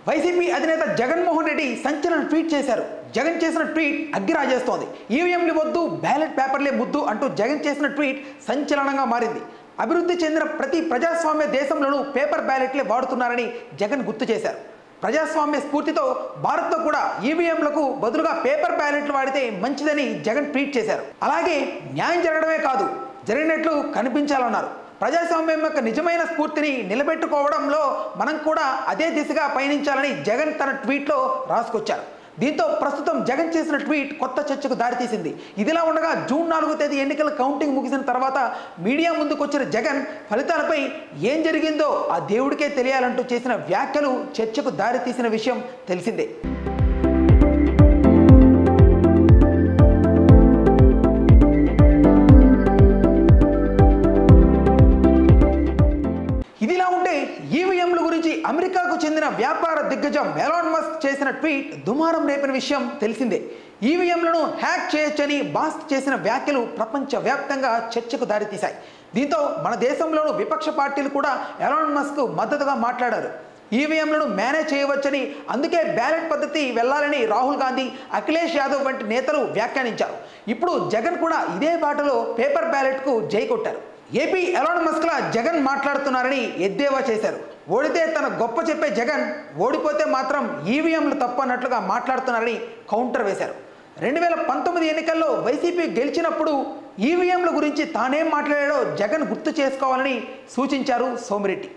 YCP అధినేత జగన్మోహన్ రెడ్డి సంచలన tweet చేశారు. జగన్ చేసిన ట్వీట్ అగ్గిరాజేస్తోంది. ఈవీఎంలు వద్దు, బ్యాలెట్ పేపర్లే ముద్దు అంటూ జగన్ చేసిన ట్వీట్ సంచలనంగా మారింది. అభివృద్ధి చెందిన ప్రతి ప్రజాస్వామ్య దేశంలోనూ పేపర్ బ్యాలెట్లే వాడుతున్నారని జగన్ గుర్తు చేశారు. ప్రజాస్వామ్య స్ఫూర్తితో భారత్లో కూడా ఈవీఎంలకు బదులుగా పేపర్ బ్యాలెట్లు వాడితే మంచిదని జగన్ ట్వీట్ చేశారు. అలాగే న్యాయం జరగడమే కాదు, జరిగినట్లు కనిపించాలన్నారు. ప్రజాస్వామ్యం యొక్క నిజమైన స్ఫూర్తిని నిలబెట్టుకోవడంలో మనం కూడా అదే దిశగా పయనించాలని జగన్ తన ట్వీట్లో రాసుకొచ్చారు. దీంతో ప్రస్తుతం జగన్ చేసిన ట్వీట్ కొత్త చర్చకు దారితీసింది. ఇదిలా ఉండగా జూన్ 4వ తేదీ ఎన్నికల కౌంటింగ్ ముగిసిన తర్వాత మీడియా ముందుకు వచ్చిన జగన్ ఫలితాలపై ఏం జరిగిందో ఆ దేవుడికే తెలియాలంటూ చేసిన వ్యాఖ్యలు చర్చకు దారితీసిన విషయం తెలిసిందే. ఇదిలా ఉంటే ఈవీఎంల గురించి అమెరికాకు చెందిన వ్యాపార దిగ్గజం ఎలాన్ మస్క్ చేసిన ట్వీట్ దుమారం రేపిన విషయం తెలిసిందే. ఈవీఎంలను హ్యాక్ చేయొచ్చని మాస్క్ చేసిన వ్యాఖ్యలు ప్రపంచవ్యాప్తంగా చర్చకు దారితీశాయి. దీంతో మన దేశంలోనూ విపక్ష పార్టీలు కూడా ఎలాన్ మస్క్ మద్దతుగా మాట్లాడారు. ఈవీఎంలను మేనేజ్ చేయవచ్చని, అందుకే బ్యాలెట్ పద్ధతి వెళ్లాలని రాహుల్ గాంధీ, అఖిలేష్ యాదవ్ వంటి నేతలు వ్యాఖ్యానించారు. ఇప్పుడు జగన్ కూడా ఇదే బాటలో పేపర్ బ్యాలెట్కు జై కొట్టారు. ఏపీ ఎలాన్ మస్క్లా జగన్ మాట్లాడుతున్నారని ఎద్దేవా చేశారు. ఓడితే తన గొప్ప చెప్పే జగన్ ఓడిపోతే మాత్రం ఈవీఎంలు తప్పు అన్నట్లుగా మాట్లాడుతున్నారని కౌంటర్ వేశారు. 2019 ఎన్నికల్లో వైసీపీ గెలిచినప్పుడు ఈవీఎంల గురించి తానేం మాట్లాడాడో జగన్ గుర్తు చేసుకోవాలని సూచించారు సోమిరెడ్డి.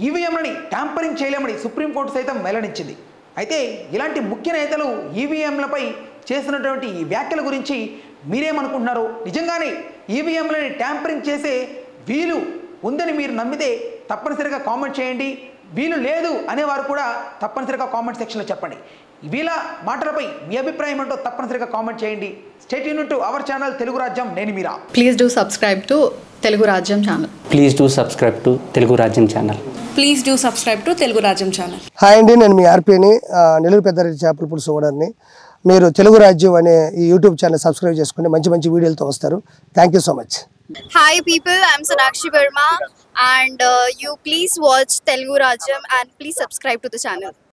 ఈవీఎంలని ట్యాంపరింగ్ చేయలేమని సుప్రీంకోర్టు సైతం వెల్లడించింది. అయితే ఇలాంటి ముఖ్య నేతలు ఈవీఎంలపై చేసినటువంటి ఈ వ్యాఖ్యల గురించి మీరేమనుకుంటున్నారు? నిజంగానే ఈవీఎంలని ట్యాంపరింగ్ చేసే వీలు ఉందని మీరు నమ్మితే తప్పనిసరిగా కామెంట్ చేయండి. వీలు లేదు అనేవారు కూడా తప్పనిసరిగా కామెంట్ సెక్షన్లో చెప్పండి. వీళ్ళ మాటలపై మీ అభిప్రాయం ఏంటో తప్పనిసరిగా కామెంట్ చేయండి. Stay tuned to our channel Telugu Rajyam. నేను Meera. Please do subscribe to Telugu Rajyam channel. Please do subscribe to Telugu Rajyam channel. Please do subscribe to Telugu Rajyam channel. Hi అండి, నేను మీ ఆర్పీని, నెల్లూరు పెద్దారెడ్డి చేపల పులుసు ఓనర్ని. మీరు తెలుగు రాజ్యం అనే ఈ యూట్యూబ్ ఛానల్ సబ్స్క్రైబ్ చేసుకుని మంచి మంచి వీడియోలతో వస్తారు. Thank you so much. Hi people, I'm Sonakshi Verma and you please watch Telugu Rajyam and please subscribe to the channel.